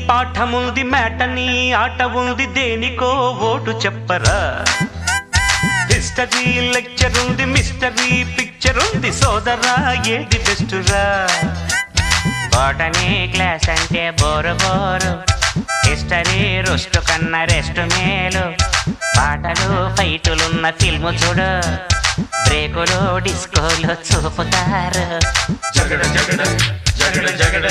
పాఠముంది matinee ఆట ఉంది దేనికో ఓటు చెప్పరా హిస్టరీ లెక్చర్ ఉంది మిస్టరీ పిక్చర్ ఉంది సోదరా ఏది బెస్టురా బోటనీ క్లాస్ అంటే బోరు బోరు హిస్టరీ రుస్టు కన్నా రెస్ట్ మేలు పాటలు ఫైటులున్న ఫిల్ము చూడు బ్రేకులు డిస్కోలు చూపుతారు జగడ జగడ జగడ జగడ